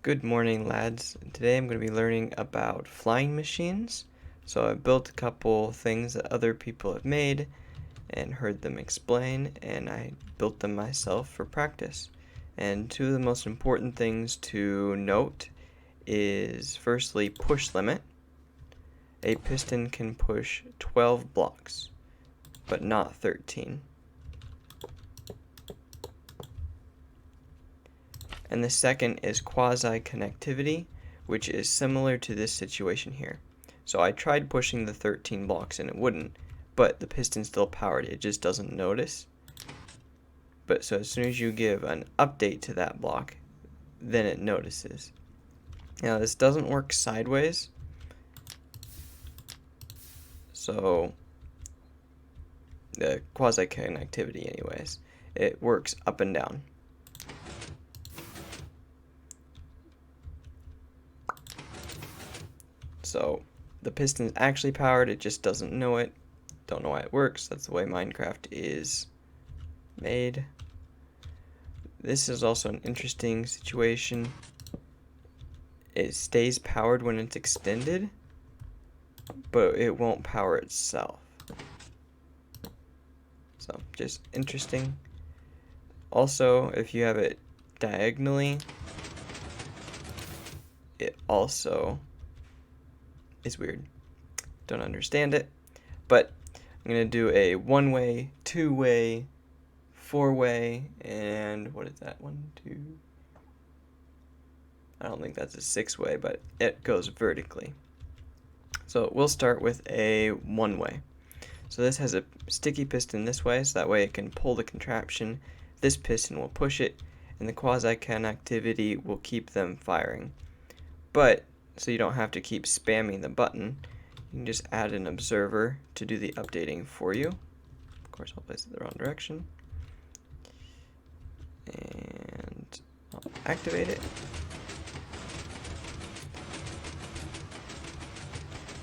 Good morning, lads. Today I'm going to be learning about flying machines. So I built a couple things that other people have made and heard them explain, and I built them myself for practice. And two of the most important things to note is firstly push limit. A piston can push 12 blocks, but not 13. And the second is quasi-connectivity, which is similar to this situation here. So I tried pushing the 13 blocks and it wouldn't, but the piston still powered. It just doesn't notice. But so as soon as you give an update to that block, then it notices. Now this doesn't work sideways. So the quasi-connectivity anyways, it works up and down. So the piston's actually powered, it just doesn't know it. Don't know why it works. That's the way Minecraft is made. This is also an interesting situation. It stays powered when it's extended, but it won't power itself. So just interesting. Also, if you have it diagonally, it also is weird. Don't understand it, but I'm going to do a one-way, two-way, four-way, and what is that? One, two. I don't think that's a six-way, but it goes vertically. So we'll start with a one-way. So this has a sticky piston this way, so that way it can pull the contraption. This piston will push it, and the quasi-connectivity will keep them firing. But, so you don't have to keep spamming the button, you can just add an observer to do the updating for you. Of course, I'll place it the wrong direction. And I'll activate it.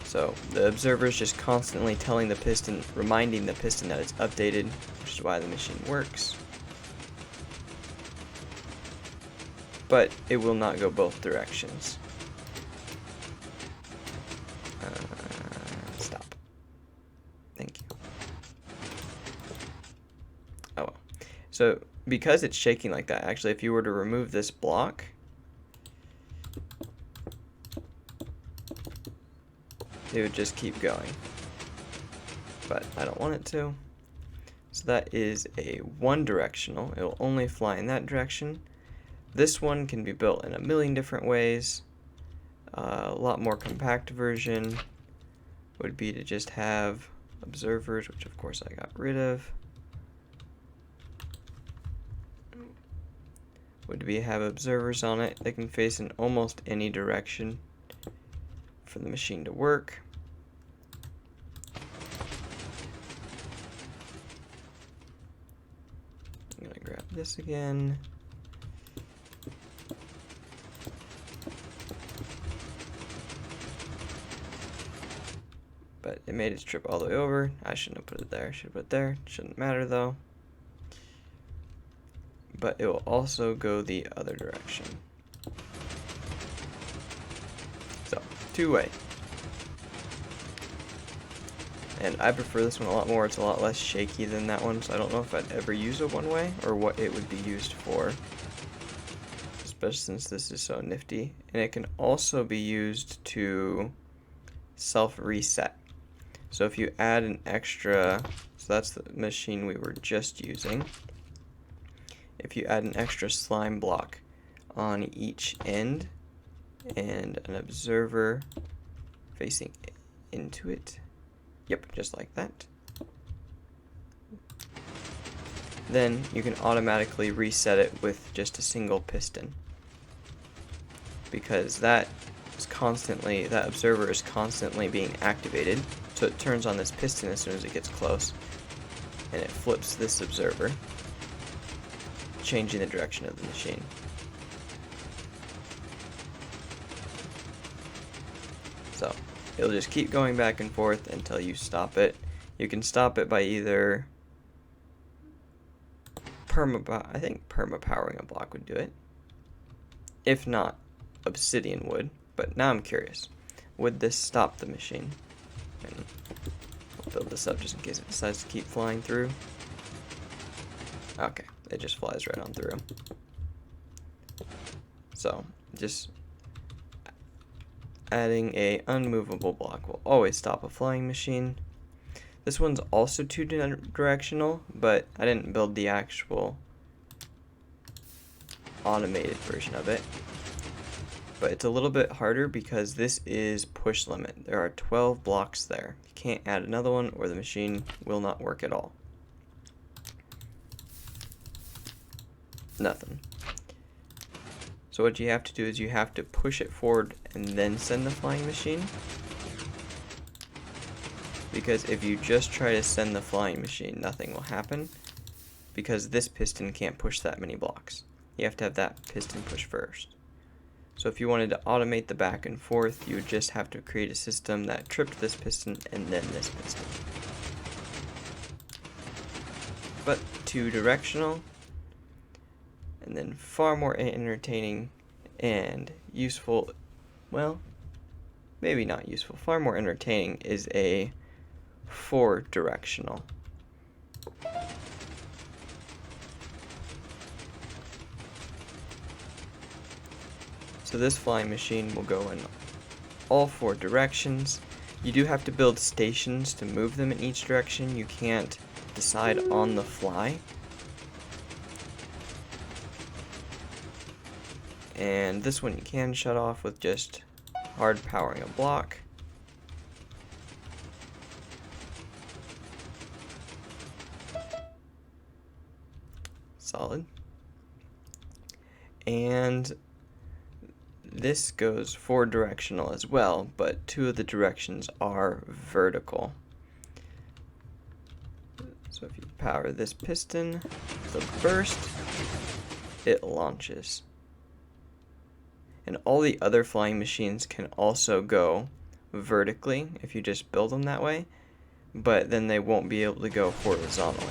So the observer is just constantly telling the piston, reminding the piston that it's updated, which is why the machine works. But it will not go both directions. Stop. Thank you. Oh well. So because it's shaking like that, actually if you were to remove this block, it would just keep going. But I don't want it to. So that is a one directional. It will only fly in that direction. This one can be built in a million different ways. A lot more compact version would be to just have observers, which of course I got rid of. Would be have observers on it. They can face in almost any direction for the machine to work. I'm gonna grab this again. But it made its trip all the way over. I shouldn't have put it there. Should have put it there. Shouldn't matter though. But it will also go the other direction. So, two-way. And I prefer this one a lot more. It's a lot less shaky than that one, so I don't know if I'd ever use a one-way or what it would be used for. Especially since this is so nifty. And it can also be used to self-reset. So if you add an extra, so that's the machine we were just using. If you add an extra slime block on each end and an observer facing into it, yep, just like that, then you can automatically reset it with just a single piston, because that observer is constantly being activated, so it turns on this piston as soon as it gets close, and it flips this observer, changing the direction of the machine. So it'll just keep going back and forth until you stop it. You can stop it by either I think perma powering a block would do it. If not, obsidian wood, but now I'm curious. Would this stop the machine? And I'll build this up just in case it decides to keep flying through. Okay, it just flies right on through. So, just adding a unmovable block will always stop a flying machine. This one's also two-directional, but I didn't build the actual automated version of it. But it's a little bit harder because this is push limit. There are 12 blocks there. You can't add another one or the machine will not work at all. Nothing. So what you have to do is you have to push it forward and then send the flying machine. Because if you just try to send the flying machine, nothing will happen. Because this piston can't push that many blocks. You have to have that piston push first. So if you wanted to automate the back and forth, you would just have to create a system that tripped this piston and then this piston. But two-directional, and then far more entertaining and useful, well, maybe not useful, far more entertaining is a four-directional. So this flying machine will go in all four directions. You do have to build stations to move them in each direction. You can't decide on the fly. And this one you can shut off with just hard powering a block. Solid. And this goes four directional as well, but two of the directions are vertical. So if you power this piston, the burst, it launches. And all the other flying machines can also go vertically if you just build them that way, but then they won't be able to go horizontally.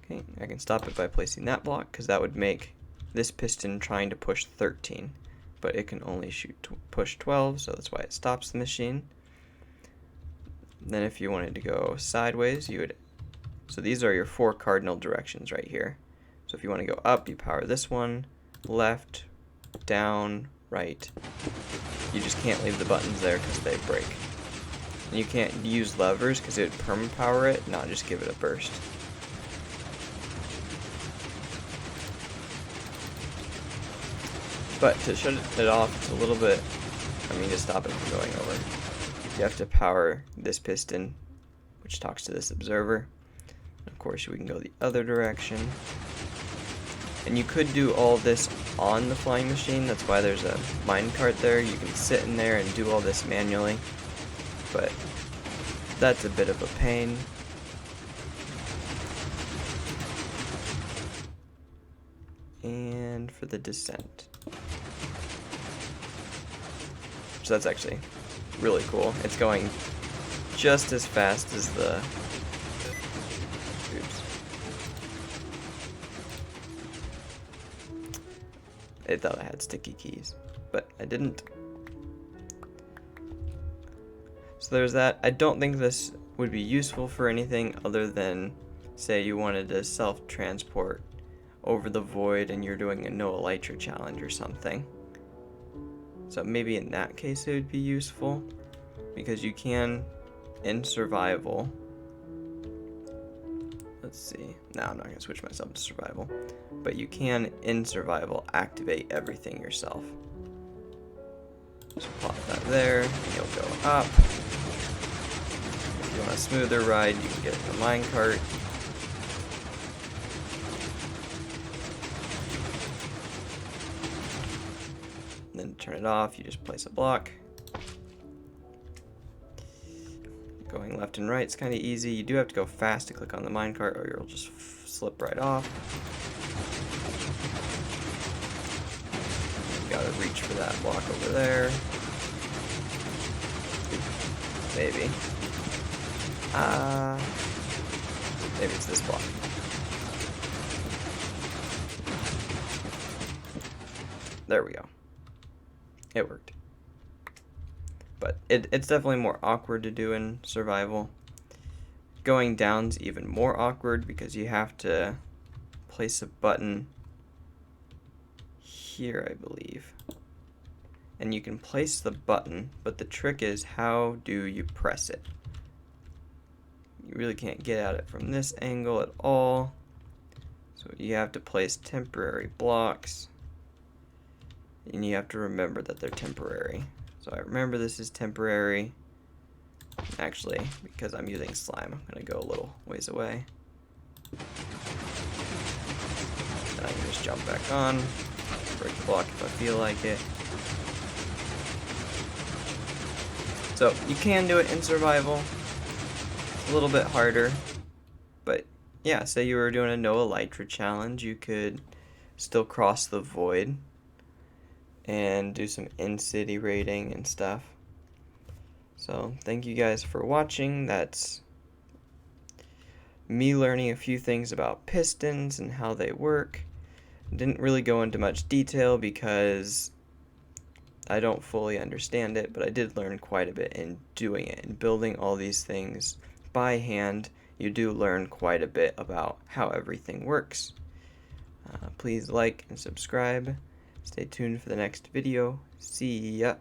Okay, I can stop it by placing that block because that would make this piston trying to push 13, but it can only push 12, so that's why it stops the machine. Then if you wanted to go sideways, you would, so these are your four cardinal directions right here. So if you want to go up, you power this one, left, down, right. You just can't leave the buttons there because they break. And you can't use levers because it would perma-power it, not just give it a burst. But to shut it off, it's a little bit, to stop it from going over, you have to power this piston, which talks to this observer. Of course, we can go the other direction. And you could do all this on the flying machine. That's why there's a minecart there. You can sit in there and do all this manually. But that's a bit of a pain. And for the descent. So that's actually really cool. It's going just as fast as the... Oops. I thought I had sticky keys, but I didn't. So there's that. I don't think this would be useful for anything other than, say you wanted to self-transport over the void and you're doing a no elytra challenge or something. So maybe in that case it would be useful, because you can, in survival, let's see, no, I'm not going to switch myself to survival, but you can, in survival, activate everything yourself. Just pop that there, and you'll go up. If you want a smoother ride, you can get in the minecart. Then turn it off, you just place a block. Going left and right is kind of easy. You do have to go fast to click on the minecart or you'll just slip right off. You gotta reach for that block over there. Maybe. Maybe it's this block. There we go. It worked. But it's definitely more awkward to do in survival. Going down's even more awkward because you have to place a button here, I believe. And you can place the button, but the trick is, how do you press it? You really can't get at it from this angle at all. So you have to place temporary blocks, and you have to remember that they're temporary. So I remember this is temporary. Actually, because I'm using slime, I'm gonna go a little ways away. Then I can just jump back on, break the block if I feel like it. So you can do it in survival. It's a little bit harder, but yeah, say you were doing a no elytra challenge, you could still cross the void and do some in-city raiding and stuff. So thank you guys for watching. That's me learning a few things about pistons and how they work. Didn't really go into much detail because I don't fully understand it, but I did learn quite a bit in doing it and building all these things by hand. You do learn quite a bit about how everything works. Please like and subscribe. Stay tuned for the next video. See ya.